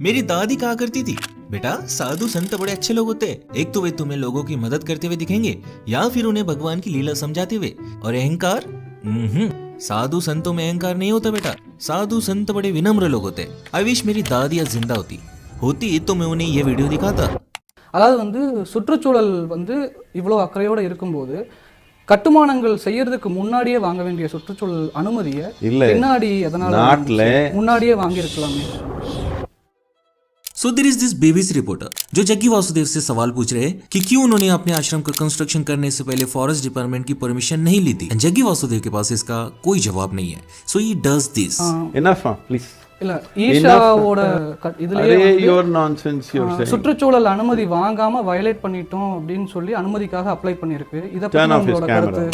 मेरी दादी कहा करती थी, बेटा साधु संत बड़े अच्छे लोग होते हैं। एक तो वे तुम्हें लोगों की मदद करते हुए दिखेंगे या फिर उन्हें भगवान की लीला समझाते हुए। और अहंकार, साधु संतों में अहंकार नहीं होता बेटा। साधु संत बड़े विनम्र लोग होते हैं। आई विश मेरी दादी आज जिंदा होती तो मैं उन्हें ये वीडियो दिखाता। அதாவது வந்து சுற்றுச்சூழல் வந்து இவ்வளோ அக்கறையோடு இருக்கும்போது கட்டுமானங்கள் செய்யறதுக்கு முன்னாடியே வாங்க வேண்டிய சுற்றுச்சூழல் அனுமதியை பின்னாடி எதனால முன்னாடியே வாங்கியிருக்கலாமே। So there is this BBC reporter जो जग्गी वासुदेव से सवाल पूछ रहे हैं कि क्यों उन्होंने अपने आश्रम का कंस्ट्रक्शन करने से पहले फॉरेस्ट डिपार्टमेंट की परमिशन नहीं ली थी। जग्गी वासुदेव के पास इसका कोई जवाब नहीं है। So he does this. Enough, please. இல்ல ஈஷாவோட இதுலயே your nonsense you're saying. சுற்றுச்சூழல் அனுமதி வாங்காம வயலேட் பண்ணிட்டோம் அப்படினு சொல்லி அனுமதிக்காக அப்ளை பண்ணிருக்கு। இத பத்தி உங்களோட கருத்து?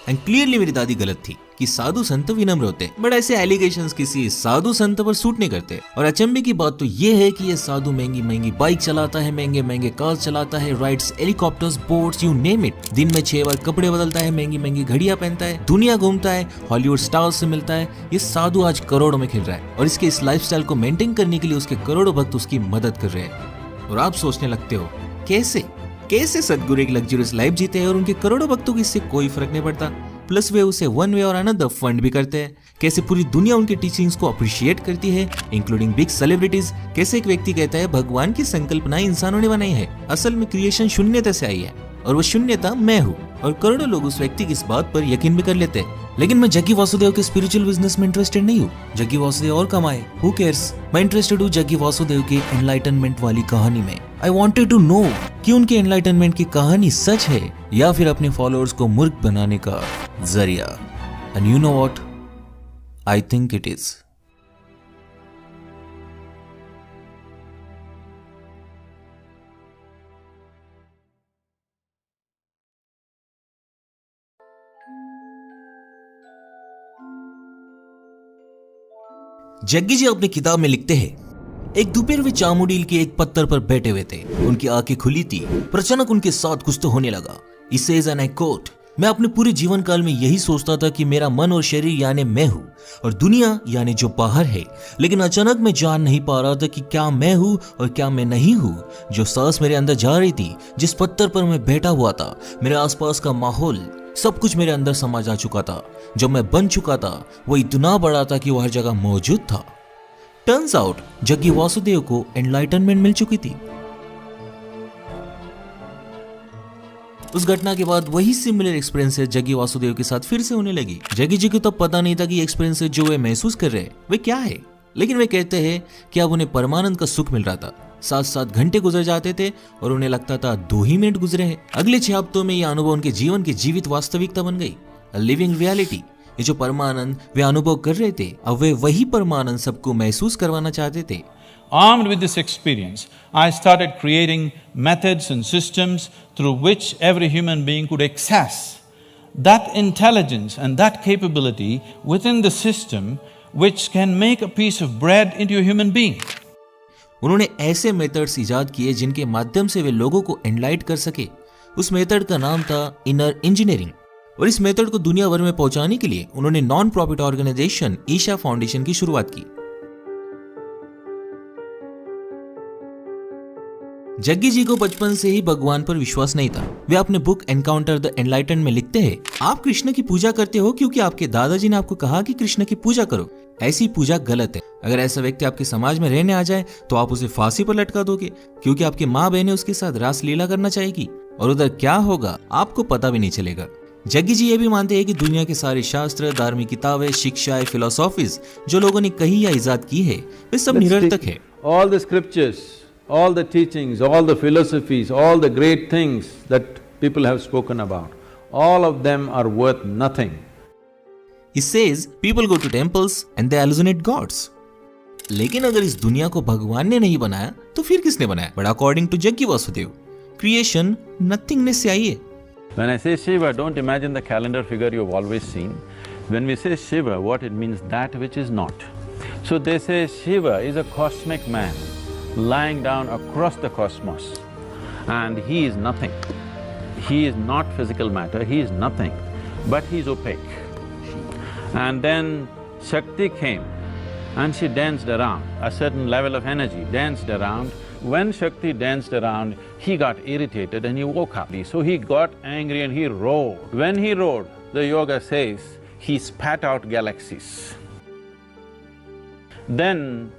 एंड क्लियरली मेरी दादी गलत थी कि साधु संत विनम्र होते, बट ऐसे एलिगेशंस किसी साधु संत पर सूट नहीं करते। और अचंभे की बात तो ये है कि ये साधु महंगी महंगी बाइक चलाता है, महंगे महंगे कार चलाता है, rides helicopters, boats, you name it. दिन में 6 बार कपड़े बदलता है, महंगी महंगी घड़ियां पहनता है, दुनिया घूमता है, हॉलीवुड स्टार्स से मिलता है। ये साधु आज करोड़ों में खिल रहा है और इसके इस लाइफस्टाइल को मेंटेन करने के लिए उसके करोड़ों भक्त उसकी मदद कर रहे हैं। और आप सोचने लगते हो कैसे सदगुरु एक लग्जरियस लाइफ जीते हैं और उनके करोड़ों भक्तों को इससे कोई फर्क नहीं पड़ता। प्लस वे उसे वन वे और अनदर फंड भी करते हैं। कैसे पूरी दुनिया उनके टीचिंग्स को अप्रिशिएट करती है, इंक्लूडिंग बिग सेलिब्रिटीज। कैसे एक व्यक्ति कहता है भगवान की संकल्पना इंसानों ने बनाई है, असल में क्रिएशन शून्यता से आई है और वो शून्यता मैं हूँ। और करोड़ों लोग उस व्यक्ति की इस बात पर यकीन भी कर लेते हैं। लेकिन मैं जग्गी वासुदेव के स्पिरिचुअल बिजनेस में इंटरेस्टेड नहीं हूँ। जग्गी वासुदेव और कमाए, हु केयर्स। मैं इंटरेस्टेड हूँ जग्गी वासुदेव के एनलाइटनमेंट वाली कहानी में। आई वांटेड टू नो कि उनके एनलाइटनमेंट की कहानी सच है या फिर अपने फॉलोअर्स को मूर्ख बनाने का जरिया। And you know what, I think it is. Jaggi ji अपनी किताब में लिखते हैं, एक दोपहर वे चामुंडील के एक पत्थर पर बैठे हुए थे। उनकी आंखें खुली थी पर अचानक उनके साथ कुछ तो होने लगा। इसे एज एन आई कोट, मैं अपने पूरे जीवन काल में यही सोचता था कि मेरा मन और शरीर यानी मैं हूँ और दुनिया यानी जो बाहर है। लेकिन अचानक मैं जान नहीं पा रहा था कि क्या मैं हूँ और क्या मैं नहीं हूँ। जो सांस मेरे अंदर जा रही थी, जिस पत्थर पर मैं बैठा हुआ था, मेरे आसपास का माहौल, सब कुछ मेरे अंदर समा जा चुका था। जो मैं बन चुका था वो इतना बड़ा था कि वो हर जगह मौजूद था। टर्न्स आउट जग्गी वासुदेव को एनलाइटनमेंट मिल चुकी थी। उस घटना के बाद वही सिमिलर एक्सपीरियंसेस जग्गी वासुदेव के साथ फिर से होने लगी। जग्गी जी को तब पता नहीं था कि एक्सपीरियंसेस जो वे महसूस कर रहे हैं वे क्या है, लेकिन वे कहते हैं कि अब उन्हें परमानंद का सुख मिल रहा था। 7-7 घंटे गुजर जाते थे और उन्हें लगता था 2 ही मिनट गुजरे हैं। अगले 6 हफ्तों में यह अनुभव उनके जीवन की जीवित वास्तविकता बन गई, लिविंग रियलिटी। ये जो परमानंद वे अनुभव कर रहे थे, अब वे वही परमानंद सबको महसूस करवाना चाहते थे। Armed with this experience, I started creating methods and systems through which every human being could access that intelligence and that capability within the system which can make a piece of bread into a human being. उन्होंने ऐसे methods इजाद किए जिनके माध्यम से वे लोगों को एनलाइट कर सके। उस मेथड का नाम था इनर इंजीनियरिंग और इस मेथड को दुनिया भर में पहुंचाने के लिए उन्होंने non profit organisation Isha Foundation की शुरुआत की। जग्गी जी को बचपन से ही भगवान पर विश्वास नहीं था। वे अपने बुक एनकाउंटर द एनलाइटन में लिखते हैं, आप कृष्ण की पूजा करते हो क्योंकि आपके दादाजी ने आपको कहा कि कृष्ण की पूजा करो। ऐसी पूजा गलत है। अगर ऐसा व्यक्ति आपके समाज में रहने आ जाए तो आप उसे फांसी पर लटका दोगे क्योंकि आपकी माँ बहनें उसके साथ रास लीला करना चाहेगी और उधर क्या होगा आपको पता भी नहीं चलेगा। जग्गी जी ये भी मानते हैं कि दुनिया के सारे शास्त्र, धार्मिक किताबें, शिक्षाएं, फिलोसॉफीज जो लोगों ने कही या इजाद की है वे सब निरर्थक है। All the scriptures, all the teachings, all the philosophies, all the great things that people have spoken about, all of them are worth nothing. He says people go to temples and they hallucinate gods. लेकिन अगर इस दुनिया को भगवान ने नहीं बनाया तो फिर किसने बनाया? But according to Jaggi Vasudev, creation nothingness से आई है। When I say Shiva, don't imagine the calendar figure you've always seen. When we say Shiva, what it means, that which is not. So they say Shiva is a cosmic man lying down across the cosmos and he is nothing. He is not physical matter, he is nothing, but he is opaque. And then Shakti came and she danced around, a certain level of energy danced around. When Shakti danced around, he got irritated and he woke up. So he got angry and he roared. When he roared, the yoga says, he spat out galaxies. Then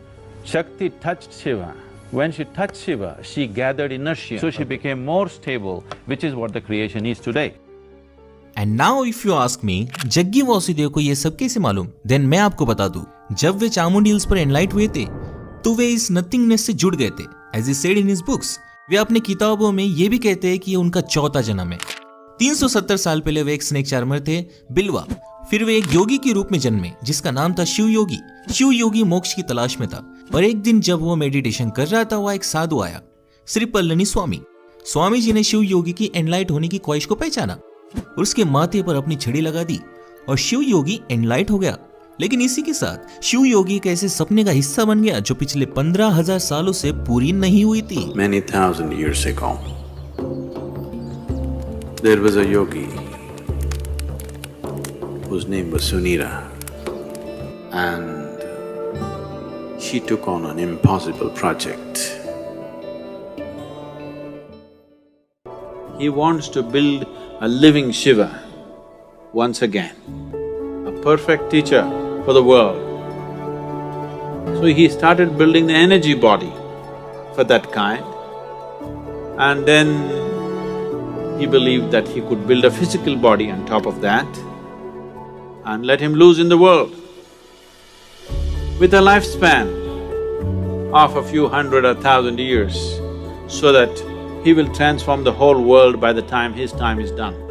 Shakti touched Shiva. When she touched Shiva, she gathered inertia, so she became more stable, which is what the creation is today. And now if you ask me, Jaggi Vasudev को ये सब कैसे मालूम? Then मैं आपको बता दूं, जब वे चामुंडी हिल्स पर एनलाइट हुए थे तो वे इस नथिंगनेस से जुड़ गए थे। As he said in his books, वे अपनी किताबों में ये भी कहते हैं कि ये उनका चौथा जन्म है। 370 साल पहले वे एक स्नेक चार्मर थे, बिलवा। फिर वे एक योगी के रूप में जन्मे जिसका नाम था शिव योगी। शिव योगी मोक्ष की तलाश में था और एक दिन जब वो मेडिटेशन कर रहा था, वह एक साधु आया, श्री पल्लनी स्वामी। स्वामी जी ने शिव योगी की एनलाइट होने की ख्वाहिश को पहचाना और उसके माथे पर अपनी छड़ी लगा दी और शिव योगी एनलाइट हो गया। लेकिन इसी के साथ शिव योगी के ऐसे सपने का हिस्सा बन गया जो पिछले 15,000 सालों से पूरी नहीं हुई थी। Many thousand years ago, there was a yogi whose name was Sunira, and she took on an impossible project. He wants to build a living Shiva once again, a perfect teacher for the world. So he started building the energy body for that kind, and then he believed that he could build a physical body on top of that and let him loose in the world with a lifespan of a few hundred or thousand years, so that he will transform the whole world by the time his time is done.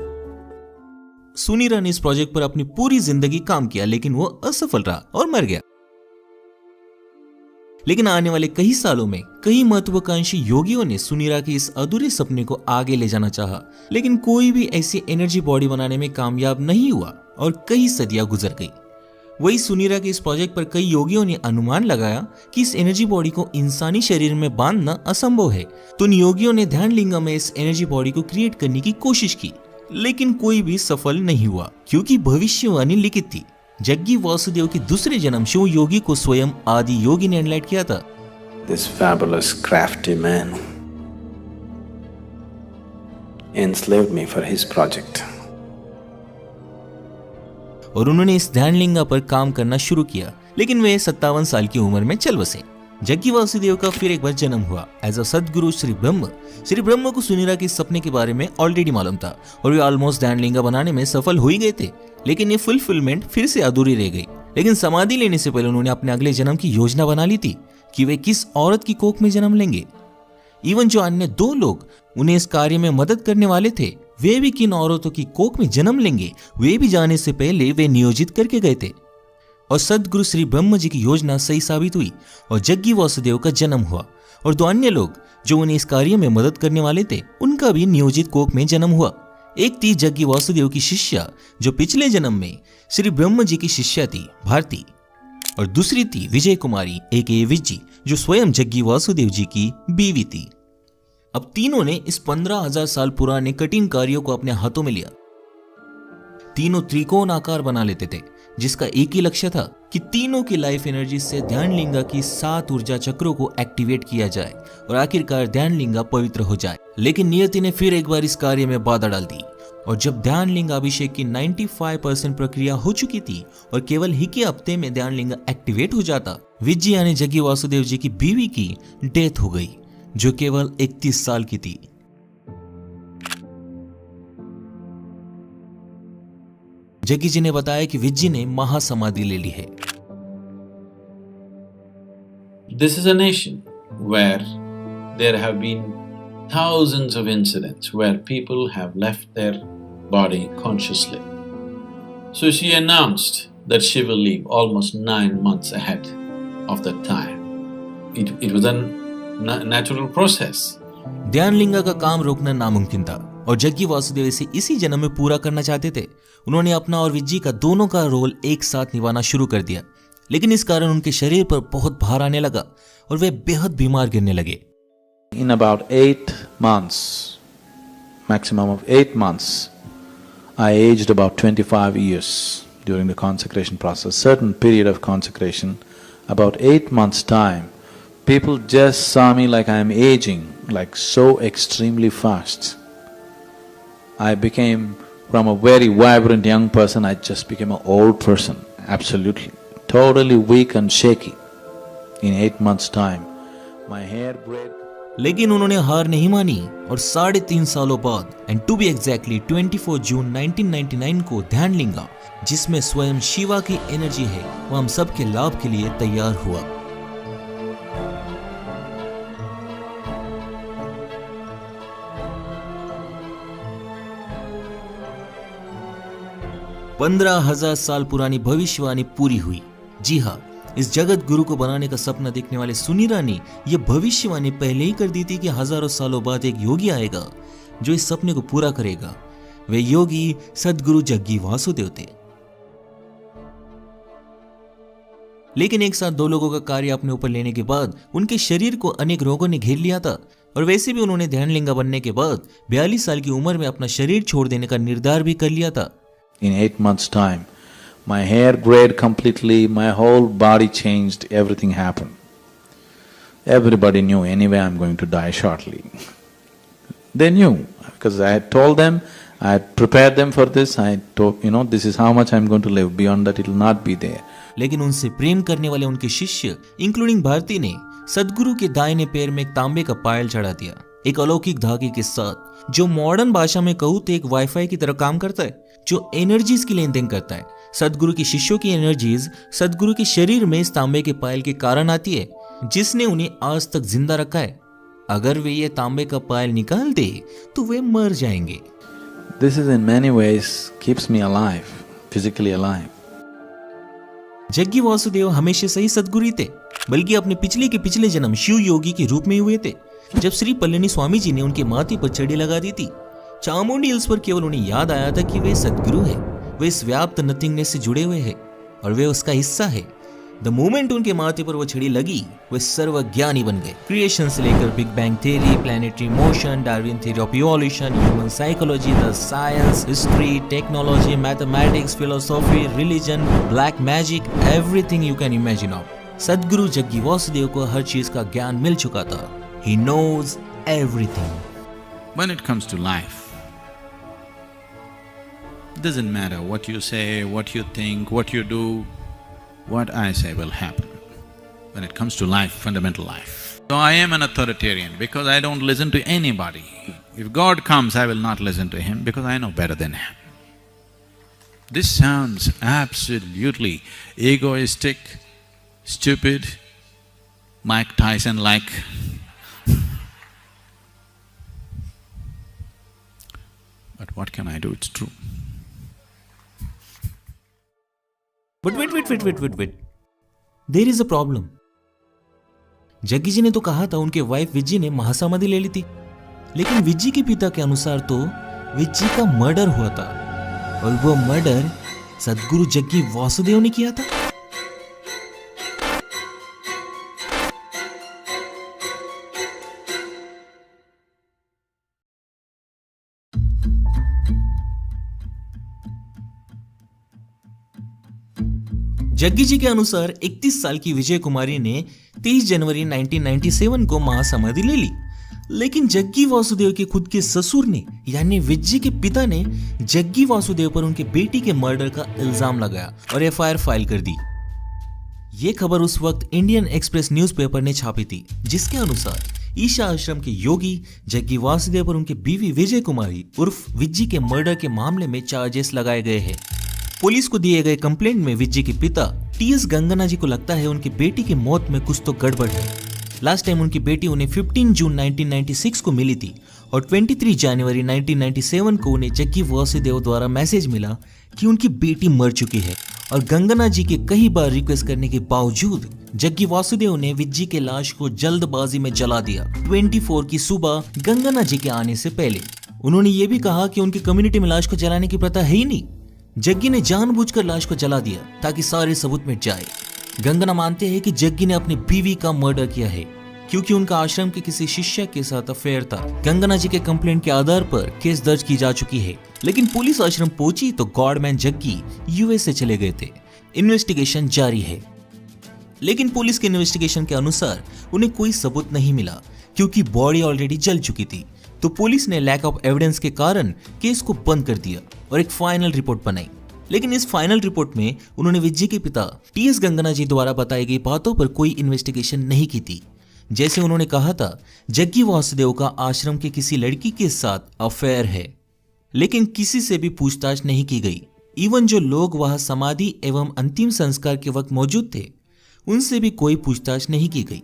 Sunira ने इस project पर अपनी पूरी जिंदगी काम किया, लेकिन वो असफल रहा और मर गया। लेकिन आने वाले कई सालों में कई महत्वाकांक्षी योगियों ने सुनीरा के इस अधूरे सपने को आगे ले जाना चाहा, लेकिन कोई भी ऐसी एनर्जी बॉडी बनाने में कामयाब नहीं हुआ और कई सदियां गुजर गई। वही सुनीरा के इस प्रोजेक्ट पर कई योगियों ने अनुमान लगाया कि इस एनर्जी बॉडी को इंसानी शरीर में बांधना असंभव है, तो उन योगियों ने ध्यान लिंगम में इस एनर्जी बॉडी को क्रिएट करने की कोशिश की, लेकिन कोई भी सफल नहीं हुआ, क्योंकि भविष्यवाणी लिखित थी। जग्गी वासुदेव के दूसरे जन्म शिव योगी को स्वयं आदि योगी ने एनलाइट किया था। This fabulous crafty man enslaved me for his project. और उन्होंने इस ध्यान लिंगा पर काम करना शुरू किया, लेकिन वे 57 साल की उम्र में चल बसे। जग्गी वासुदेव का फिर एक बार जन्म हुआ एज अ सदगुरु श्री ब्रह्म। श्री ब्रह्म को सुनीरा के सपने के बारे में ऑलरेडी मालूम था और वे ऑलमोस्ट ध्यान लिंगा बनाने में सफल हो ही गए थे, लेकिन ये फुलफिलमेंट फिर से अधूरी रह गई। लेकिन समाधि लेने से पहले उन्होंने अपने अगले जन्म की योजना बना ली थी कि वे किस औरत की कोख में जन्म लेंगे। इवन जो अन्य 2 लोग उन्हें इस कार्य में मदद करने वाले थे, वे भी किन औरतों की कोख में जन्म लेंगे, वे भी जाने से पहले वे नियोजित करके गए थे। और सदगुरु श्री ब्रह्म जी की योजना सही साबित हुई और जग्गी वासुदेव का जन्म हुआ और 2 अन्य लोग जो उन्हें इस कार्य में मदद करने वाले थे, उनका भी नियोजित कोख में जन्म हुआ। एक थी जग्गी वासुदेव की शिष्या जो पिछले जन्म में श्री ब्रह्म जी की शिष्या थी, भारती, और दूसरी थी विजय कुमारी एके विज्जी जो स्वयं जग्गी वासुदेव जी की बीवी थी। अब तीनों ने इस 15,000 साल पुराने कठिन कार्यों को अपने हाथों में लिया। तीनों त्रिकोण आकार बना लेते थे, जिसका एक ही लक्ष्य था कि तीनों की लाइफ एनर्जी से ध्यान लिंगा की 7 ऊर्जा चक्रों को एक्टिवेट किया जाए और आखिरकार ध्यान लिंगा पवित्र हो जाए। लेकिन नियति ने फिर एक बार इस कार्य में बाधा डाल दी और जब ध्यान लिंगा अभिषेक की 95% प्रक्रिया हो चुकी थी और केवल ही के हफ्ते में ध्यान लिंगा एक्टिवेट हो जाता, विजय यानी जग्गी वासुदेव जी की बीवी की डेथ हो गई, जो केवल 31 साल की थी। जग्गी जी ने बताया कि विज्जी ने महासमाधि ले ली है। This is a nation where there have been thousands of incidents where people have left their body consciously. So she announced that she will leave almost 9 months ahead of that time. It was a natural process. ध्यान लिंगा का काम रोकना नामुमकिन था और जग्गी वासुदेव इसे इसी जन्म में पूरा करना चाहते थे। उन्होंने अपना और विज्जी का दोनों का रोल एक साथ निभाना शुरू कर दिया, लेकिन इस कारण उनके शरीर पर बहुत भार आने लगा और वे बेहद बीमार गिरने लगे। In about 8 months, maximum of 8 months, I aged about 25 years during the consecration process. Certain period of consecration, about 8 months' time, people just saw me like I am aging, like so extremely fast. I became, from a very vibrant young person, I just became an old person, absolutely, totally weak and shaky in 8 months' time. My hair braid. लेकिन उन्होंने हार नहीं मानी और 3.5 सालों बाद and to be exactly 24 जून 1999 को ध्यानलिंगा, जिसमें स्वयं शिवा की एनर्जी है, वो हम सब के लाभ के लिए तैयार हुआ। पंद्रह 1000 साल पुरानी भविष्यवाणी पूरी हुई। जी हाँ, इस जगत गुरु को बनाने का सपना देखने वाले सुनीरा ने यह भविष्यवाणी पहले ही कर दी थी कि हजारों सालों बाद एक योगी आएगा जो इस सपने को पूरा करेगा। वे योगी सदगुरु जग्गी वासुदेव थे। लेकिन एक साथ दो लोगों का कार्य अपने ऊपर लेने के बाद उनके शरीर को अनेक रोगों ने घेर लिया था और वैसे भी उन्होंने ध्यानलिंगा बनने के बाद 42 साल की उम्र में अपना शरीर छोड़ देने का निर्धार भी कर लिया था। In 8 months' time, my hair grayed completely, my whole body changed, everything happened. Everybody knew anyway I'm going to die shortly. They knew, because I had told them, I had prepared them for this, I told, this is how much I'm going to live, beyond that it will not be there. लेकिन उनसे प्रेम करने वाले उनके शिष्य including Bharti ने सदगुरु के दाहिने पैर में एक तांबे का पायल चढ़ा दिया, एक अलौकिक धागे के साथ, जो मॉडर्न भाषा में कहूँ तो एक वाईफाई की तरह काम करता है, जो एनर्जीज की लेन देन करता है। सदगुरु के शिष्यों की एनर्जीज सदगुरु के शरीर में इस तांबे के पायल के कारण आती है, जिसने उन्हें आज तक जिंदा रखा है। अगर वे ये तांबे का पायल निकाल दे तो वे मर जाएंगे। This is in many ways keeps me alive, physically alive. Jaggi Vasudev हमेशा से ही सदगुरु थे, बल्कि अपने पिछले के पिछले जन्म शिव योगी के रूप में हुए थे। जब श्री पल्लनी स्वामी जी ने उनके माथे पर छड़ी लगा दी थी, चामुंडी हिल्स पर केवल उन्हें याद आया था कि वे सदगुरु है, वे इस व्याप्त नथिंगनेस से जुड़े हुए हैं और वे उसका हिस्सा है। द मोमेंट उनके माथे पर वो छड़ी लगी, वे सर्वज्ञानी बन गए। क्रिएशन से लेकर big bang theory, planetary motion, Darwin theory of evolution, human psychology, the science, history, technology, mathematics, philosophy, religion, black magic, everything you can imagine of. सदगुरु जग्गी वासुदेव को हर चीज का ज्ञान मिल चुका था। He knows everything. When it comes to life, it doesn't matter what you say, what you think, what you do, what I say will happen. When it comes to life, fundamental life. So I am an authoritarian because I don't listen to anybody. If God comes, I will not listen to him because I know better than him. This sounds absolutely egoistic, stupid, Mike Tyson-like. But what can I do? It's true. But wait. There is a problem. Jaggi जी ने तो कहा था उनके wife विज्जी ने महासमाधि ले ली थी, लेकिन विज्जी के पिता के अनुसार तो विज्जी का मर्डर हुआ था और वो मर्डर सदगुरु जग्गी वासुदेव ने किया था। जग्गी जी के अनुसार 31 साल की विजय कुमारी ने 30 जनवरी 1997 को महासमाधि ले ली, लेकिन जग्गी वासुदेव के खुद के ससुर ने यानी विज्जी के पिता ने जग्गी वासुदेव पर उनके बेटी के मर्डर का इल्जाम लगाया और एफआईआर फाइल कर दी। ये खबर उस वक्त इंडियन एक्सप्रेस न्यूज़पेपर ने छापी थी, जिसके अनुसार ईशा आश्रम के योगी जग्गी वासुदेव पर उनके बीवी विजय कुमारी उर्फ विज्जी के मर्डर के मामले में चार्जेस लगाए गए हैं। पुलिस को दिए गए कंप्लेंट में विज्जी के पिता टीएस गंगना जी को लगता है उनकी बेटी की मौत में कुछ तो गड़बड़ है। लास्ट टाइम उनकी बेटी उन्हें 15 जून 1996 को मिली थी और 23 जनवरी 1997 को उन्हें जग्गी वासुदेव द्वारा मैसेज मिला कि उनकी बेटी मर चुकी है और गंगना जी के कई बार रिक्वेस्ट करने के बावजूद जग्गी वासुदेव ने विज्जी के लाश को जल्दबाजी में जला दिया। 24 की सुबह गंगना जी के आने से पहले उन्होंने ये भी कहा कि उनकी कम्युनिटी में लाश को जलाने की प्रथा है ही नहीं। जग्गी ने जानबूझकर लाश को जला दिया ताकि सारे सबूत मिट जाए। गंगना मानते हैं कि जग्गी ने अपनी बीवी का मर्डर किया है क्योंकि उनका आश्रम के किसी शिष्य के साथ अफेयर था। गंगना जी के कंप्लेंट के आधार पर केस दर्ज की जा चुकी है, लेकिन पुलिस आश्रम पहुंची तो गॉडमैन जग्गी यूएस से चले गए थे। इन्वेस्टिगेशन जारी है। लेकिन पुलिस के इन्वेस्टिगेशन के अनुसार उन्हें कोई सबूत नहीं मिला क्योंकि बॉडी ऑलरेडी जल चुकी थी। तो पुलिस ने लैक ऑफ एविडेंस के कारण केस को बंद कर दिया और एक फाइनल रिपोर्ट बनाई। लेकिन इस फाइनल रिपोर्ट में उन्होंने विज्जी के पिता टीएस गंगना जी द्वारा बताई गई बातों पर कोई इन्वेस्टिगेशन नहीं की थी। जैसे उन्होंने कहा था जग्गी वासुदेव का आश्रम के किसी लड़की के साथ अफेयर है, लेकिन किसी से भी पूछताछ नहीं की गई। इवन जो लोग वहां समाधि एवं अंतिम संस्कार के वक्त मौजूद थे उनसे भी कोई पूछताछ नहीं की गई।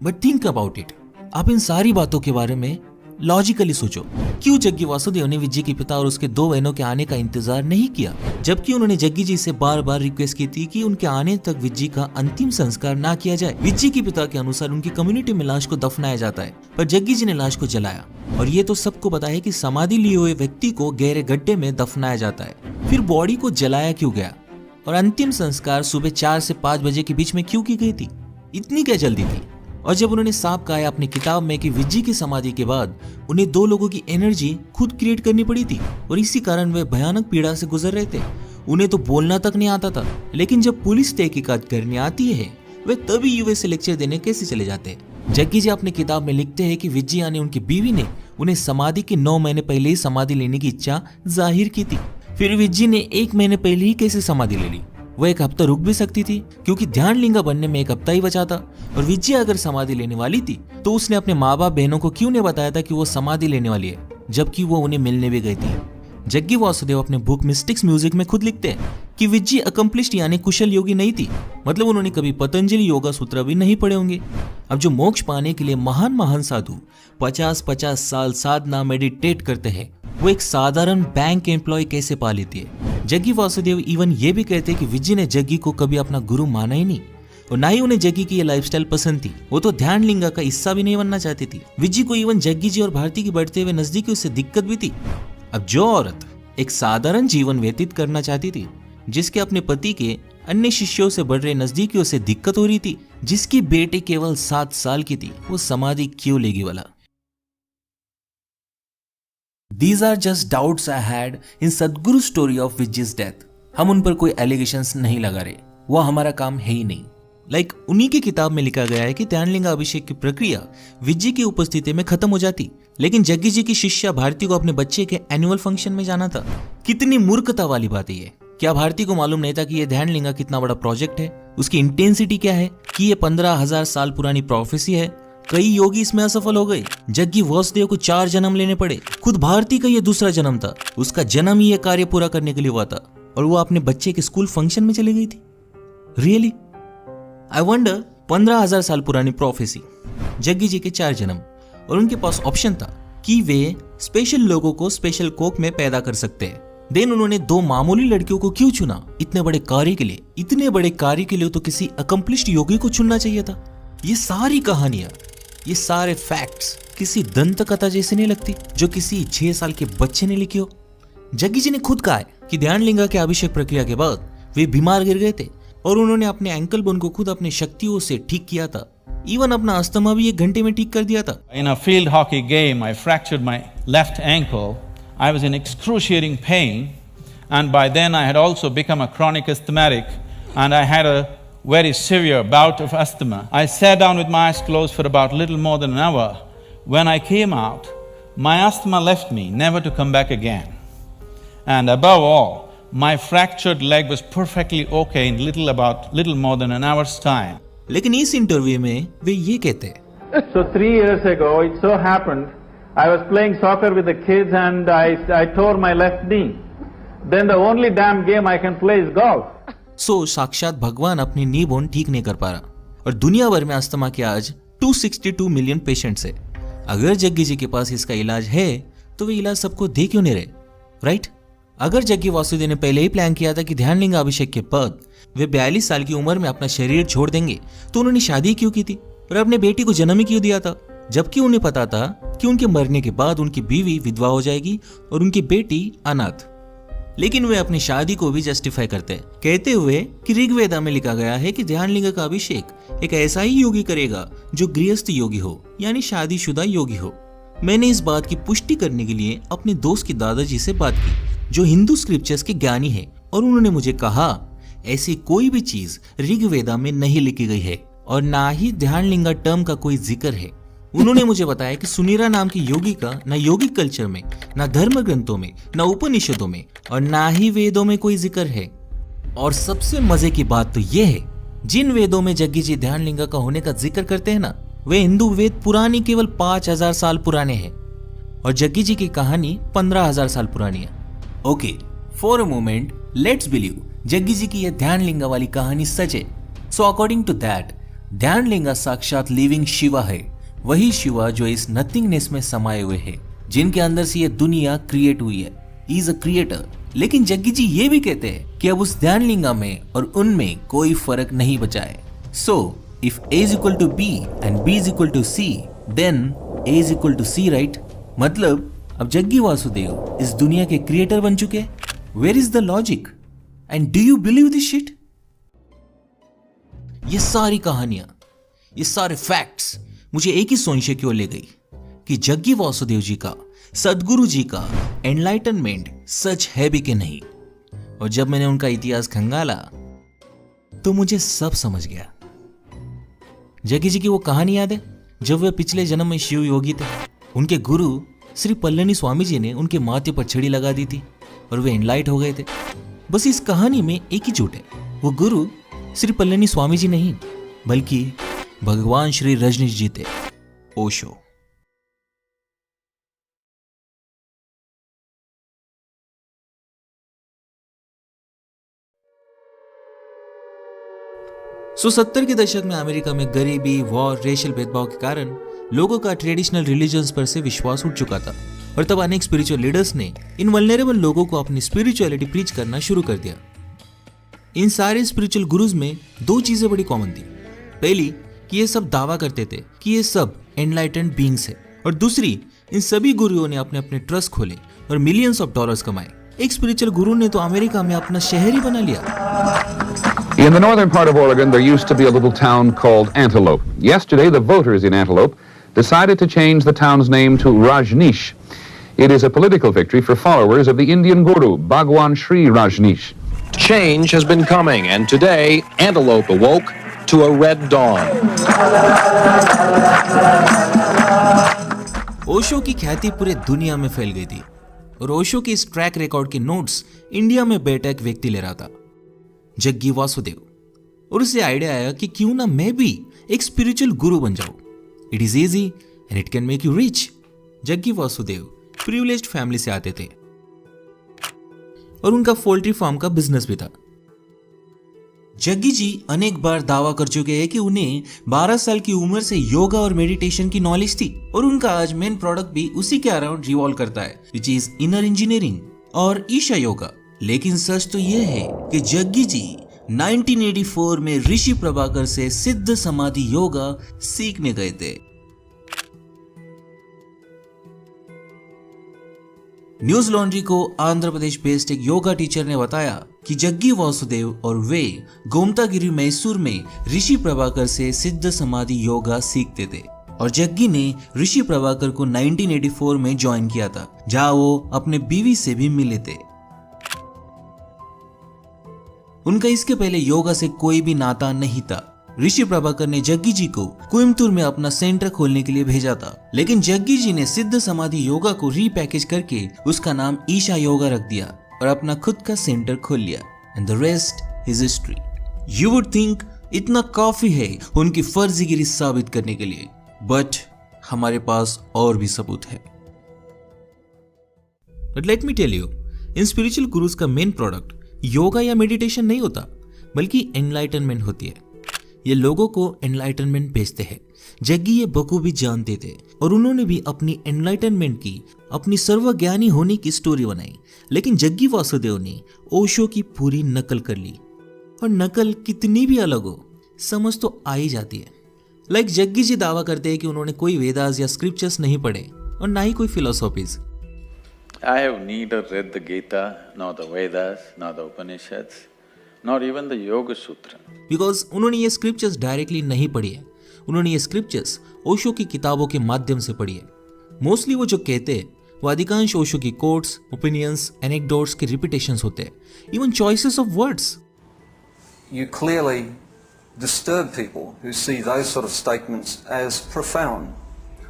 बट थिंक अबाउट इट, आप इन सारी बातों के बारे में लॉजिकली सोचो, क्यों जग्गी वासुदेव ने विज्जी के पिता और उसके 2 बहनों के आने का इंतजार नहीं किया, जबकि उन्होंने जग्गी जी से बार बार रिक्वेस्ट की थी कि उनके आने तक विज्जी का अंतिम संस्कार ना किया जाए। विज्जी के पिता के अनुसार उनकी कम्युनिटी में लाश को दफनाया जाता है, पर जग्गी जी ने लाश को जलाया। और ये तो सबको पता है कि समाधि लिए हुए व्यक्ति को गहरे गड्ढे में दफनाया जाता है। फिर बॉडी को जलाया क्यों गया और अंतिम संस्कार सुबह 4 से 5 बजे के बीच में क्यों की गई थी? इतनी क्या जल्दी थी? और जब उन्होंने साफ कहा है अपनी किताब में कि विज्जी की समाधि के बाद उन्हें 2 लोगों की एनर्जी खुद क्रिएट करनी पड़ी थी और इसी कारण वे भयानक पीड़ा से गुजर रहे थे। उन्हें तो बोलना तक नहीं आता था, लेकिन जब पुलिस तहकीकात करने आती है वे तभी यूएस से लेक्चर देने कैसे चले जाते हैं। जग्गी जी अपनी किताब में लिखते हैं कि विज्जी यानी उनकी बीवी ने उन्हें समाधि के 9 महीने पहले ही समाधि लेने की इच्छा जाहिर की थी। फिर विज्जी ने 1 महीने पहले ही कैसे समाधि ले ली? वो 1 हफ्ता रुक भी सकती थी क्योंकि ध्यान लिंगा बनने में 1 हफ्ता ही बचा था। और विज्जी अगर समाधि लेने वाली थी तो उसने अपने माँ बाप बहनों को क्यों नहीं बताया था कि वो समाधि लेने वाली है, जबकि वो उन्हें मिलने भी गई थी। जग्गी वासुदेव अपने बुक मिस्टिक्स म्यूजिक में खुद लिखते हैं कि विज्जी अकम्प्लिश्ड यानी कुशल योगी नहीं थी, मतलब उन्होंने कभी पतंजलि योगा सूत्र भी नहीं पढ़े होंगे। अब जो मोक्ष पाने के लिए महान साधु 50-50 साल साधना मेडिटेट करते हैं, वो एक साधारण बैंक एम्प्लॉय कैसे पा लेती है? जग्गी वासुदेव इवन ये भी कहते हैं कि विज्जी ने जग्गी को कभी अपना गुरु माना ही नहीं और ना ही उन्हें जग्गी की ये लाइफस्टाइल पसंद थी। वो तो ध्यान लिंगा का हिस्सा भी नहीं बनना चाहती थी। विज्जी को इवन जग्गी जी और भारती की बढ़ते हुए नजदीकियों से दिक्कत भी थी। अब जो औरत एक साधारण जीवन व्यतीत करना चाहती थी, जिसके अपने पति के अन्य शिष्यों से बढ़ रहे नजदीकियों से दिक्कत हो रही थी, जिसकी बेटी केवल 7 साल की थी, वो समाधि क्यों लेगी वाला? These are just doubts I had in Sadhguru story of Vijji's death. हम उन पर कोई एलिगेशंस नहीं लगा रहे, वो हमारा काम है ही नहीं। उन्हीं की किताब में लिखा गया है कि ध्यानलिंगा अभिषेक की प्रक्रिया विज्जी की उपस्थिति में खत्म हो जाती, लेकिन जग्गी जी की शिष्या भारती को अपने बच्चे के एनुअल फंक्शन में जाना था। कितनी मूर्खता वाली बात है ये। क्या भारती को मालूम नहीं था कि ये ध्यानलिंगा कितना बड़ा प्रोजेक्ट है, उसकी इंटेंसिटी क्या है, कि ये 15,000 साल पुरानी प्रोफेसी है? कई योगी इसमें असफल हो गए। जग्गी वासुदेव को 4 जन्म लेने पड़े। खुद भारती का ये दूसरा जन्म था। उसका जन्म ही ये कार्य पूरा करने के लिए हुआ था और वो अपने बच्चे के स्कूल फंक्शन में चली गई थी। रियली आई वंडर, 15,000 साल पुरानी प्रोफेसी, जग्गी जी के 4 जन्म, और उनके पास ऑप्शन था कि वे स्पेशल लोगों को स्पेशल कोक में पैदा कर सकते हैं। देन उन्होंने 2 मामूली लड़कियों को क्यों चुना इतने बड़े कार्य के लिए? इतने बड़े कार्य के लिए तो किसी अकम्प्लिश्ड योगी को चुनना चाहिए था। ये सारी कहानियां, ये सारे फैक्ट्स किसी दंत कथा जैसे नहीं लगती जो किसी 6 साल के बच्चे ने लिखी हो। जग्गी जी ने खुद कहा है कि ध्यानलिंगा के अभिषेक प्रक्रिया के बाद वे बीमार गिर गए थे और उन्होंने अपने एंकल बोन को खुद अपनी शक्तियों से ठीक किया था। इवन अपना अस्थमा भी 1 घंटे में ठीक कर दिया था। In a field hockey game, I fractured my left ankle. I was in excruciating pain, and by then I had also become a chronic asthmatic, and I had a very severe bout of asthma. I sat down with my eyes closed for about little more than an hour. When I came out, my asthma left me, never to come back again. And above all, my fractured leg was perfectly okay in little more than an hour's time. लेकिन इस interview में वे ये कहते हैं, So 3 years ago, it so happened, I was playing soccer with the kids and I tore my left knee. Then the only damn game I can play is golf. साक्षात भगवान अपनी नी bone ठीक नहीं कर पा रहा और दुनिया भर में अस्थमा के आज 262 मिलियन पेशेंट्स है। अगर जग्गी जी के पास इसका इलाज है तो वे इलाज सबको दे क्यों नहीं रहे? राइट? अगर जग्गी वासुदेव ने पहले ही प्लान किया था कि ध्यानलिंगा अभिषेक के बाद वे 42 साल की उम्र में अपना शरीर छोड़ देंगे, तो उन्होंने शादी क्यों की थी और अपने बेटी को जन्म ही क्यों दिया था, जबकि उन्हें पता था कि उनके मरने के बाद उनकी बीवी विधवा हो जाएगी और उनकी बेटी अनाथ। लेकिन वे अपनी शादी को भी जस्टिफाई करते हैं, कहते हुए कि ऋग्वेदा में लिखा गया है कि ध्यानलिंगा का अभिषेक एक ऐसा ही योगी करेगा जो गृहस्थ योगी हो, यानी शादीशुदा योगी हो। मैंने इस बात की पुष्टि करने के लिए अपने दोस्त के दादाजी से बात की, जो हिंदू स्क्रिप्चर्स के ज्ञानी है, और उन्होंने मुझे कहा ऐसी कोई भी चीज ऋग्वेदा में नहीं लिखी गई है और ना ही ध्यान लिंगा टर्म का कोई जिक्र है। उन्होंने मुझे बताया कि सुनीरा नाम की योगी का ना योगिक कल्चर में, ना धर्म ग्रंथों में, ना उपनिषदों में और ना ही वेदों में कोई जिक्र है। और सबसे मजे की बात तो यह है, जिन वेदों में जग्गी जी ध्यान लिंगा का होने का जिक्र करते हैं ना, वे हिंदू वेद पुरानी केवल 5000 साल पुराने हैं और जग्गी जी की कहानी 15000 साल पुरानी है। Okay, for a moment let's believe Jaggi ji की यह ध्यान लिंगा वाली कहानी सच है। सो अकॉर्डिंग टू दैट, ध्यान लिंगा साक्षात लिविंग शिवा है, वही शिवा जो इस नथिंगनेस में समाये हुए है, जिनके अंदर से ये दुनिया क्रिएट हुई है। He is a creator. लेकिन जग्गी जी ये भी कहते हैं कि अब उस ध्यान लिंगा में और उनमें कोई फर्क नहीं बचा है। So if A is equal to B and B is equal to C, then A is equal to C, right? मतलब अब जग्गी वासुदेव इस दुनिया के क्रिएटर बन चुके हैं। Where is the logic and do you believe this shit? ये सारी कहानियां, ये सारे फैक्ट्स मुझे एक ही संशय की ओर ले गई कि जग्गी वासुदेव जी का, सदगुरु जी का एनलाइटनमेंट सच है भी कि नहीं। और जब मैंने उनका इतिहास खंगाला तो मुझे सब समझ गया। जग्गी जी की वो कहानी याद है जब वे पिछले जन्म में शिव योगी थे। उनके गुरु श्री पल्लनी स्वामी जी ने उनके माथे पर छड़ी लगा दी थी और वे एनलाइट हो गए थे। बस इस कहानी में एक ही झूठ है, वो गुरु श्री पल्लनी स्वामी जी नहीं बल्कि भगवान श्री रजनीश जी थे, ओशो। सो 70 के दशक में अमेरिका में गरीबी, वॉर, रेशियल भेदभाव के कारण लोगों का ट्रेडिशनल रिलीजन्स पर से विश्वास उठ चुका था और तब अनेक स्पिरिचुअल लीडर्स ने इन वल्नरेबल लोगों को अपनी स्पिरिचुअलिटी प्रीच करना शुरू कर दिया। इन सारे स्पिरिचुअल गुरुज में दो चीजें बड़ी कॉमन थी। पहली कि ये सब दावा करते थे कि ये सब एनलाइटेंड बीइंग्स है, और दूसरी, इन सभी गुरुओं ने अपने अपने ट्रस्ट खोले और मिलियंस ऑफ डॉलर्स कमाए। एक स्पिरिचुअल गुरु ने तो अमेरिका में अपना शहर ही बना लिया। In the northern part of Oregon, there used to be a little town called Antelope. Yesterday, the voters in Antelope decided to change the town's name to Rajneesh. It is a political victory for followers of the Indian guru, Bhagwan Sri Rajneesh. Change has been coming, and today, Antelope awoke to a red dawn. Osho की ख्याति पूरे दुनिया में फैल गई थी और ओशो के इस ट्रैक रिकॉर्ड के नोट्स इंडिया में बैठा एक व्यक्ति ले रहा था, जग्गी वासुदेव। और उसे आइडिया आया कि क्यों ना मैं भी एक स्पिरिचुअल गुरु बन जाऊं। It is easy and it can make you rich. Jaggi Vasudev privileged family से आते थे और उनका पोल्ट्री फार्म का बिजनेस भी था। जग्गी जी अनेक बार दावा कर चुके हैं कि उन्हें 12 साल की उम्र से योगा और मेडिटेशन की नॉलेज थी और उनका आज मेन प्रोडक्ट भी उसी के अराउंड रिवॉल्व करता है, विच इज इनर इंजीनियरिंग और ईशा योगा। लेकिन सच तो यह है कि जग्गी जी 1984 में ऋषि प्रभाकर से सिद्ध समाधि योगा सीखने गए थे। न्यूज लॉन्ड्री को आंध्र प्रदेश बेस्ड एक योगा टीचर ने बताया कि जग्गी वासुदेव और वे गोमतागिरी मैसूर में ऋषि प्रभाकर से सिद्ध समाधि योगा सीखते थे और जग्गी ने ऋषि प्रभाकर को 1984 में ज्वाइन किया था, जहां वो अपने बीवी से भी मिले थे। उनका इसके पहले योगा से कोई भी नाता नहीं था। ऋषि प्रभाकर ने जग्गी जी को कोयम्बतूर में अपना सेंटर खोलने के लिए भेजा था, लेकिन जग्गी जी ने सिद्ध समाधि योगा को रीपैकेज करके उसका नाम ईशा योगा रख दिया और अपना खुद का सेंटर खोल लिया। And the rest is history. You would think इतना काफी है उनकी फर्जीगिरी साबित करने के लिए, बट हमारे पास और भी सबूत है। But let me tell you, इन स्पिरिचुअल गुरुज का मेन प्रोडक्ट योगा या मेडिटेशन नहीं होता, बल्कि एनलाइटनमेंट होती है। ये लोगों को एनलाइटनमेंट भेजते हैं। जग्गी ये बखूबी जानते थे और उन्होंने भी अपनी एनलाइटनमेंट की, अपनी सर्वज्ञानी होने की स्टोरी बनाई। लेकिन जग्गी वासुदेव ने ओशो की पूरी नकल कर ली, और नकल कितनी भी अलग हो, समझ तो आ ही जाती है। लाइक जग्गी जी दावा करते हैं कि उन्होंने कोई वेदास या स्क्रिप्चर्स नहीं पढ़े और ना ही कोई philosophies. I have neither read the Gita, nor the Vedas, nor the Upanishads, nor even the Yoga Sutra. Because उन्होंने ये स्क्रिप्चर्स डायरेक्टली नहीं पढ़ी है, उन्होंने ये स्क्रिप्चर्स ओशो की किताबों के माध्यम से पढ़ी है। मोस्टली वो जो कहते हैं वो अधिकांश ओशो की कोट्स, ओपिनियंस, एनेक्डोट्स के रिपीटेशंस होते हैं, even choices of words. you clearly disturb people who see those sort of statements as profound,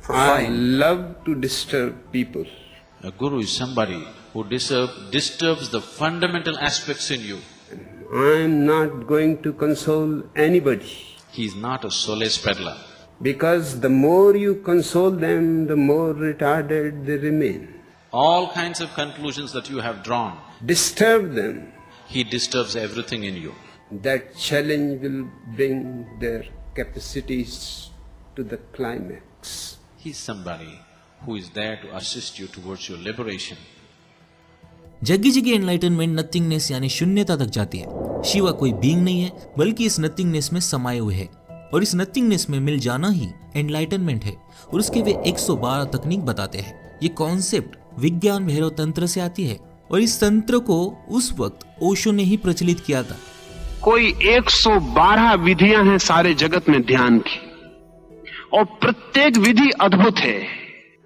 profane. I love to disturb people. A guru is somebody who disturbs the fundamental aspects in you. I am not going to console anybody. He is not a solace peddler. Because the more you console them, the more retarded they remain. All kinds of conclusions that you have drawn, Disturb them. he disturbs everything in you. That challenge will bring their capacities to the climax. He is somebody who is there to assist you towards your liberation. Jaggi ji की enlightenment nothingness यानी शून्यता तक जाती है। शिवा कोई being नहीं है, बल्कि इस नथिंगनेस में समाये हुए है, और इस नथिंगनेस में मिल जाना ही एनलाइटनमेंट है। और उसके वे 112 तकनीक बताते हैं। ये कॉन्सेप्ट विज्ञान भैरव तंत्र से आती है, और इस तंत्र को उस वक्त ओशो ने ही प्रचलित किया था। कोई 112 विधियां हैं सारे जगत में ध्यान की, और प्रत्येक विधि अद्भुत है।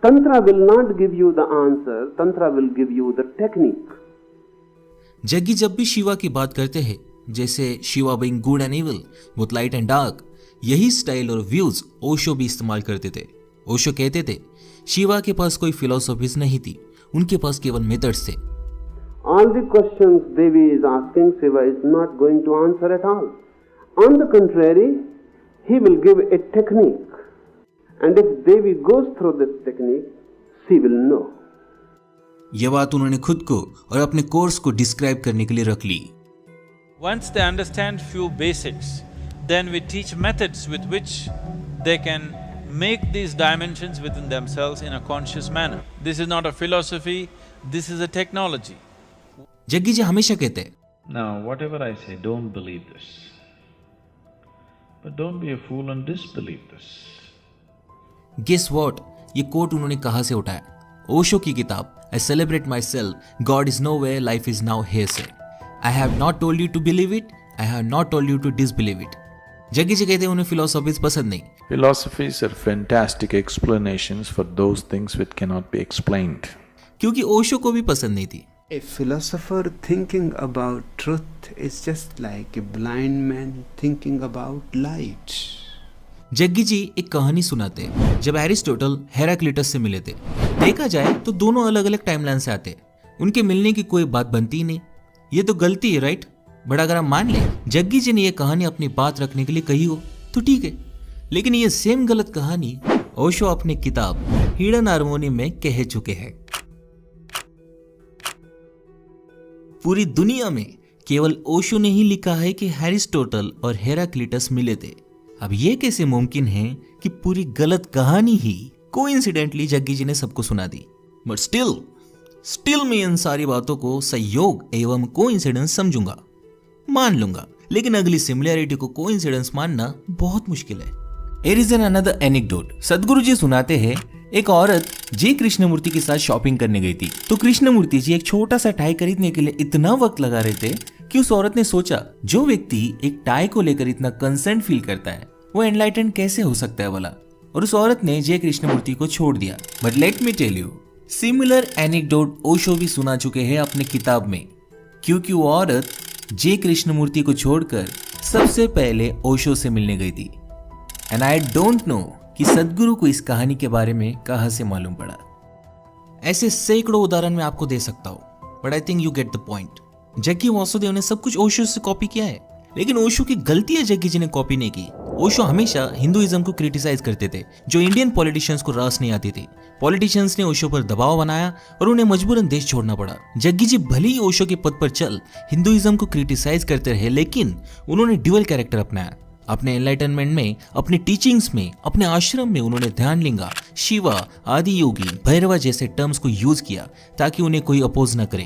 Tantra will not give you the answer, Tantra will give you the technique. Jaggi जब भी शिवा की बात करते हैं, जैसे Shiva being good and evil, both light and dark, यही स्टाइल और व्यूज ओशो भी इस्तेमाल करते थे। ओशो कहते थे शिवा के पास कोई फिलोसॉफीज नहीं थी, उनके पास केवल मेथड्स थे। All the questions Devi is asking, Shiva is not going to answer at all. On the contrary, he will give a technique. And if Devi goes through this technique, she will know. यह बात उन्होंने खुद को और अपने course को describe करने के लिए रख ली। Once they understand few basics, then we teach methods with which they can make these dimensions within themselves in a conscious manner. This is not a philosophy, this is a technology. Jaggi जी हमेशा कहते हैं, Now, whatever I say, don't believe this. But don't be a fool and disbelieve this. Guess what, ये quote उन्होंने कहां से उठाया? ओशो की किताब I celebrate myself, God is nowhere, life is now here से। I have not told you to believe it, I have not told you to disbelieve it. Jaggi ji कहते हैं उन्हें फिलोसॉफीज पसंद नहीं। Philosophies are fantastic explanations for those things which cannot be explained. क्योंकि ओशो को भी पसंद नहीं थी। A philosopher thinking about truth is just like a blind man thinking about light. Jaggi जी एक कहानी सुनाते हैं। जब एरिस्टोटल हेराक्लिटस से मिले थे, देखा जाए तो दोनों अलग अलग टाइमलाइन से आते, उनके मिलने की कोई बात बनती ही नहीं। ये तो गलती है, राइट? बट अगर हम मान लें जग्गी जी ने यह कहानी अपनी बात रखने के लिए कही हो तो ठीक है, लेकिन ये सेम गलत कहानी ओशो अपनी किताब हिडन हार्मोनी में कह चुके हैं। पूरी दुनिया में केवल ओशो ने ही लिखा है कि एरिस्टोटल और हेराक्लिटस मिले थे। अब ये कैसे मुमकिन है कि पूरी गलत कहानी ही कोइंसिडेंटली जग्गी जी ने सबको सुना दी? बट स्टिल मैं इन सारी बातों को संयोग एवं कोइंसिडेंस समझूंगा, मान लूंगा, लेकिन अगली सिमिलैरिटी को कोइंसिडेंस मानना बहुत मुश्किल है। Here is another anecdote. सदगुरु जी सुनाते हैं, एक औरत जे कृष्णमूर्ति के साथ शॉपिंग करने गई थी, तो कृष्णमूर्ति जी एक छोटा सा टाई खरीदने के लिए इतना वक्त लगा रहे थे कि उस औरत ने सोचा, जो व्यक्ति एक टाई को लेकर इतना कंसर्न फील करता है वो एनलाइटेंड कैसे हो सकता है वाला, और उस औरत ने जे कृष्णमूर्ति को छोड़ दिया। But let me tell you, similar anecdote Osho भी सुना चुके हैं अपने किताब में, क्योंकि वो औरत जे कृष्णमूर्ति को छोड़कर सबसे पहले ओशो से मिलने गई थी। एंड आई डोंट नो कि सदगुरु को इस कहानी के बारे में कहां से मालूम पड़ा। ऐसे सैकड़ों उदाहरण मैं आपको दे सकता हूं, but I think you get the point. Jaggi Vasudev ने सब कुछ ओशो से कॉपी किया है, लेकिन ओशो की गलती है जग्गी जी ने कॉपी नहीं की। ओशो हमेशा हिंदुइज्म को क्रिटिसाइज करते थे, जो इंडियन पॉलिटिशियंस को रास नहीं आती थी। पॉलिटिशियंस ने ओशो पर दबाव बनाया और उन्हें मजबूरन देश छोड़ना पड़ा। जग्गी जी भले ही ओशो के पद पर चल हिंदुइज्म को क्रिटिसाइज करते रहे, लेकिन उन्होंने ड्यूअल कैरेक्टर अपनाया। अपने एनलाइटनमेंट में, अपनी टीचिंग्स में, अपने आश्रम में उन्होंने ध्यानलिंगा, शिवा, आदि योगी, भैरवा जैसे टर्म्स को यूज किया ताकि उन्हें कोई अपोज न करे।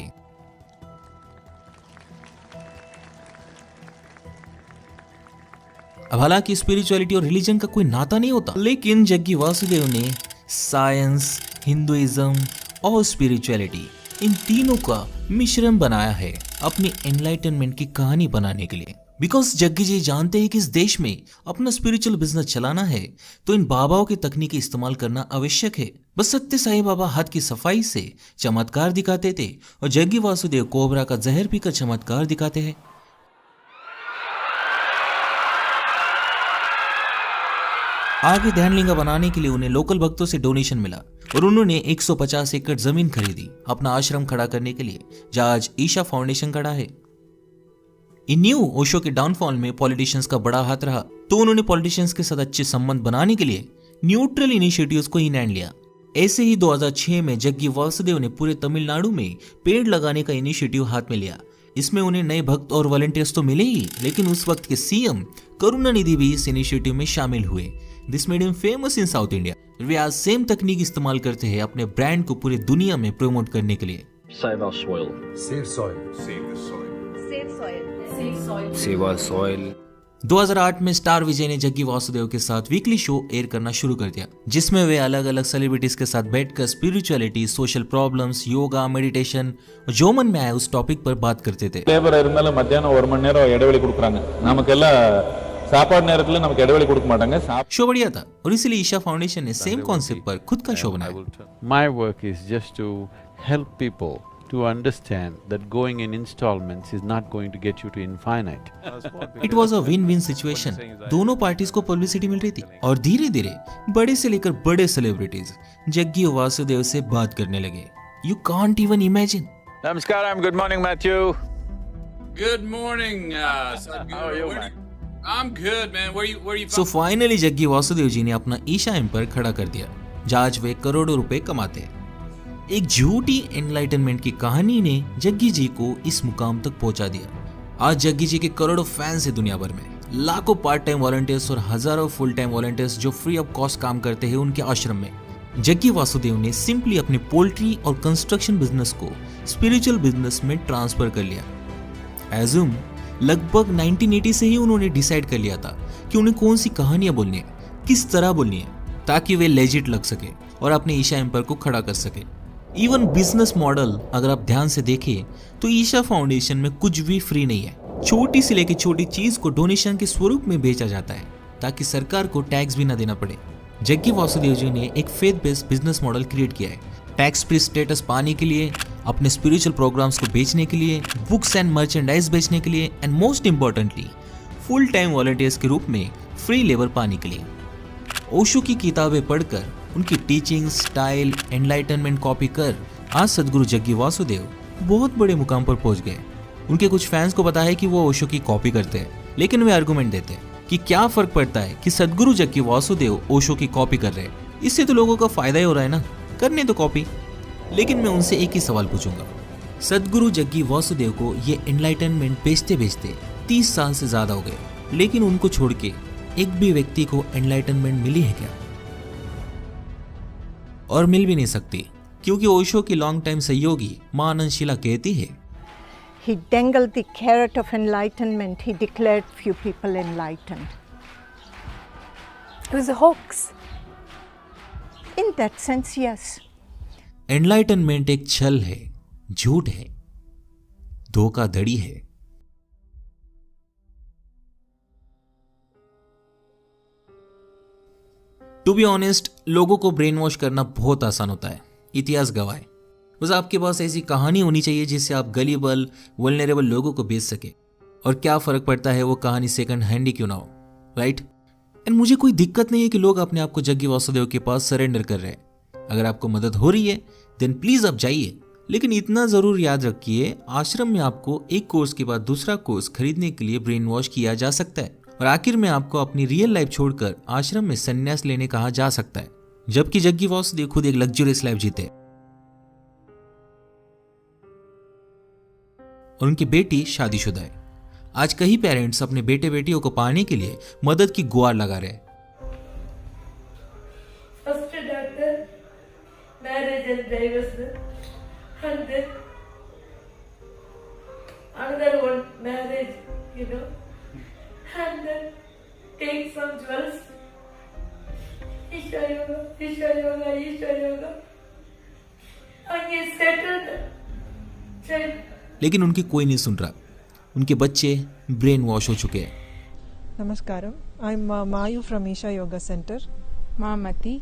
अब हालांकि स्पिरिचुअलिटी और रिलीजन का कोई नाता नहीं होता, लेकिन जग्गी वासुदेव ने साइंस, हिंदुइज्म और स्पिरिचुअलिटी इन तीनों का मिश्रण बनाया है अपनी एनलाइटनमेंट की कहानी बनाने के लिए। बिकॉज जग्गी जी जानते हैं कि इस देश में अपना स्पिरिचुअल बिजनेस चलाना है तो इन बाबाओं की तकनीकी इस्तेमाल करना आवश्यक है। बस सत्य साईं बाबा हाथ की सफाई से चमत्कार दिखाते थे और जग्गी वासुदेव कोबरा का जहर पीकर चमत्कार दिखाते हैं। आगे ध्यानलिंगा बनाने के लिए उन्हें लोकल भक्तों से डोनेशन मिला और उन्होंने 150 एकड़ जमीन खरीदी अपना आश्रम खड़ा करने के लिए, जहां आज ईशा फाउंडेशन खड़ा है। इन न्यू ओशो के डाउनफॉल में पॉलिटिशियंस का बड़ा हाथ रहा, तो उन्होंने पॉलिटिशियंस के साथ अच्छे संबंध बनाने के लिए न्यूट्रल इनिशिएटिव्स को इन हैंड लिया। ऐसे ही 2006 में जग्गी वासुदेव ने पूरे तमिलनाडु में पेड़ लगाने का इनिशिएटिव हाथ में लिया। इसमें उन्हें नए भक्त और वॉलंटियर्स तो मिले ही, लेकिन उस वक्त के सीएम करुणानिधि भी इस इनिशिएटिव में शामिल हुए। This made him famous in South India. वे आज सेम तकनीक इस्तेमाल करते हैं अपने ब्रांड को पूरी दुनिया में प्रमोट करने के लिए। Save our soil. Save soil. Save the soil. Save soil. Save soil. Save our soil. 2008 में स्टार विजय ने जग्गी वासुदेव के साथ वीकली शो एयर करना शुरू कर दिया, जिसमें वे अलग अलग सेलिब्रिटीज के साथ बैठकर spirituality, social problems, yoga, meditation, जो मन में आया उस टॉपिक पर बात करते थे। லேபர் இருந்தாலும் மத்தியானம் 1 மணி நேரம் இடைவெளி கொடுக்குறாங்க, நமக்கெல்லாம் சாப்பாடு நேரத்துல நமக்கு இடைவெளி கொடுக்க மாட்டாங்க। शो बढ़िया था और इसलिए ईशा फाउंडेशन ने सेम कॉन्सेप्ट पर खुद का शो बनाया। My work is just to help people to understand that going in installments is not going to get you to infinite. It was a win-win situation. दोनों पार्टीज को publicity मिल रही थी और धीरे धीरे बड़े से लेकर बड़े सेलिब्रिटीज जग्गी वासुदेव से बात करने लगे। You can't even imagine. Namaskaram, good morning Matthew. Good morning, Sadhguru. How are you, man? I'm good, man. Where you So finally Jaggi Vasudev ji ने अपना ईशा एम्पायर खड़ा कर दिया, जहाँ आज वे करोड़ों रुपए कमाते हैं। एक झूठी एनलाइटनमेंट की कहानी ने जग्गी जी को इस मुकाम तक पहुंचा दिया। आज जग्गी जी के करोड़ों फैंस हैं दुनिया भर में, लाखों पार्ट टाइम वॉलंटियर्स और हजारों फुल टाइम वॉलंटियर्स जो फ्री ऑफ कॉस्ट काम करते हैं उनके आश्रम में। जग्गी वासुदेव ने सिंपली अपने पोल्ट्री और कंस्ट्रक्शन बिजनेस को स्पिरिचुअल बिजनेस में ट्रांसफर कर लिया। एज्यूम लगभग 1980 से ही उन्होंने डिसाइड कर लिया था कि उन्हें कौन सी कहानियां बोलनी है, किस तरह बोलनी है, ताकि वे लेजिट लग सके और अपने ईशा एम्पायर को खड़ा कर सके। इवन बिजनेस मॉडल अगर आप ध्यान से देखें तो ईशा फाउंडेशन में कुछ भी फ्री नहीं है। छोटी से लेकर छोटी चीज को डोनेशन के स्वरूप में बेचा जाता है ताकि सरकार को टैक्स भी ना देना पड़े। जग्गी वासुदेव जी ने एक faith based business model create किया है, टैक्स फ्री स्टेटस पाने के लिए, अपने स्पिरिचुअल प्रोग्राम्स को बेचने के लिए, बुक्स एंड मर्चेंडाइज बेचने के लिए, and most importantly full time volunteers के रूप में फ्री लेबर पाने के लिए। ओशो की किताबें पढ़कर उनकी टीचिंग स्टाइल एनलाइटनमेंट कॉपी कर आज सदगुरु जग्गी वासुदेव बहुत बड़े मुकाम पर पहुंच गए। उनके कुछ फैंस को पता है कि वो ओशो की कॉपी करते हैं, लेकिन वे आर्गुमेंट देते हैं कि क्या फर्क पड़ता है कि सदगुरु जग्गी वासुदेव ओशो की कॉपी कर रहे हैं, इससे तो लोगों का फायदा ही हो रहा है ना, करने तो कॉपी। लेकिन मैं उनसे एक ही सवाल पूछूंगा, सदगुरु जग्गी वासुदेव को ये एनलाइटनमेंट बेचते बेचते 30 साल से ज्यादा हो गए, लेकिन उनको छोड़ के एक भी व्यक्ति को एनलाइटनमेंट मिली है क्या? और मिल भी नहीं सकती, क्योंकि ओशो की लॉन्ग टाइम सहयोगी मां आनंदशीला कहती है, He dangled the carrot of enlightenment. He declared few people enlightened. It was a hoax. In that sense, yes. Enlightenment एक छल है, झूठ है, धोखाधड़ी है। टू बी ऑनेस्ट, लोगों को ब्रेन वॉश करना बहुत आसान होता है, इतिहास गवाह है। बस आपके पास ऐसी कहानी होनी चाहिए जिससे आप गलीबल वल्नरेबल लोगों को बेच सके, और क्या फर्क पड़ता है वो कहानी सेकंड हैंड ही क्यों ना हो, राइट? एंड मुझे कोई दिक्कत नहीं है कि लोग अपने आप को जग्गी वासुदेव के पास सरेंडर कर रहे हैं। अगर आपको मदद हो रही है देन प्लीज आप जाइए, लेकिन इतना जरूर याद रखिए, आश्रम में आपको एक कोर्स के बाद दूसरा कोर्स खरीदने के लिए ब्रेन वॉश किया जा सकता है, और आखिर में आपको अपनी रियल लाइफ छोड़कर आश्रम में संन्यास लेने कहा जा सकता है, जबकि जग्गी वासुदेव खुद एक लग्जरियस लाइफ जीते और उनकी बेटी शादीशुदा है। आज कई पेरेंट्स अपने बेटे बेटियों को पाने के लिए मदद की गुहार लगा रहे हैं। First doctor, marriage and divorce, and then another one marriage, you know, and then take some jewels. Isha yoga, Isha yoga, Isha yoga, and he settled. लेकिन उनकी कोई नहीं सुन रहा, उनके बच्चे ब्रेन वॉश हो चुके हैं। Namaskaram. I'm Mayu from Isha Yoga Center. Mamati.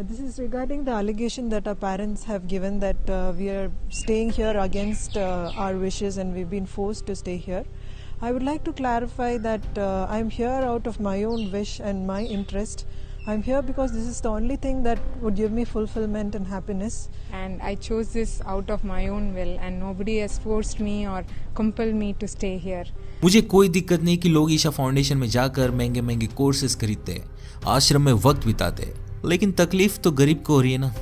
This is regarding the allegation that our parents have given that we are staying here against our wishes and we've been forced to stay here. I would like to clarify that I'm here out of my own wish and my interest. I'm here because this is the only thing that would give me fulfillment and happiness. And I chose this out of my own will and nobody has forced me or compelled me to stay here. मुझे कोई दिक्कत नहीं कि लोग Isha foundation में जाकर महंगे महंगे कोर्सेज खरीदते हैं, आश्रम में वक्त बिताते हैं, लेकिन तकलीफ तो गरीब को हो रही है ना।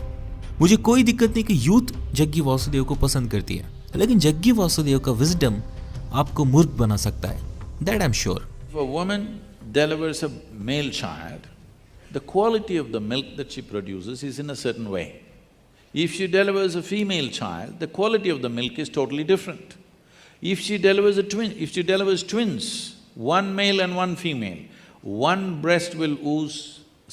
मुझे कोई दिक्कत नहीं कि यूथ जग्गी वासुदेव को पसंद करती है, लेकिन जग्गी वासुदेव का विजडम आपको मूर्ख बना सकता है। That I'm sure. If a woman delivers a male child, the quality of the milk that she produces is in a certain way. If she delivers a female child, the quality of the milk is totally different. If she delivers twins, one male and one female, one breast will ooze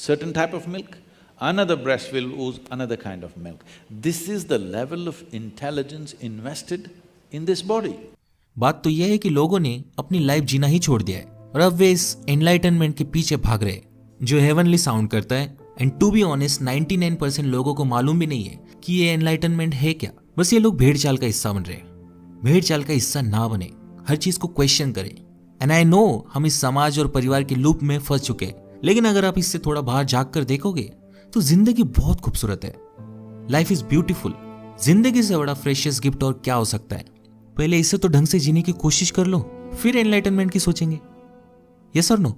certain type of milk, another breast will ooze another kind of milk. This is the level of intelligence invested in this body. बात तो यह है कि लोगों ने अपनी life जीना ही छोड़ दिया है और अब वे इस एनलाइटनमेंट के पीछे भाग रहे हैं जो हेवनली साउंड करता है। एंड टू बी ऑनेस्ट 99% लोगों को मालूम भी नहीं है कि ये एनलाइटनमेंट है क्या। बस ये लोग भेड़ चाल का हिस्सा बन रहे हैं। भेड़ चाल का हिस्सा ना बने, हर चीज को क्वेश्चन करें। एंड आई नो हम इस समाज और परिवार के लूप में फंस चुके हैं, लेकिन अगर आप इससे थोड़ा बाहर झांक कर देखोगे तो जिंदगी बहुत खूबसूरत है। Life is beautiful. जिंदगी से बड़ा फ्रेशियस गिफ्ट और क्या हो सकता है। पहले इसे तो ढंग से जीने की कोशिश कर लो, फिर एनलाइटनमेंट की सोचेंगे। यस और नो?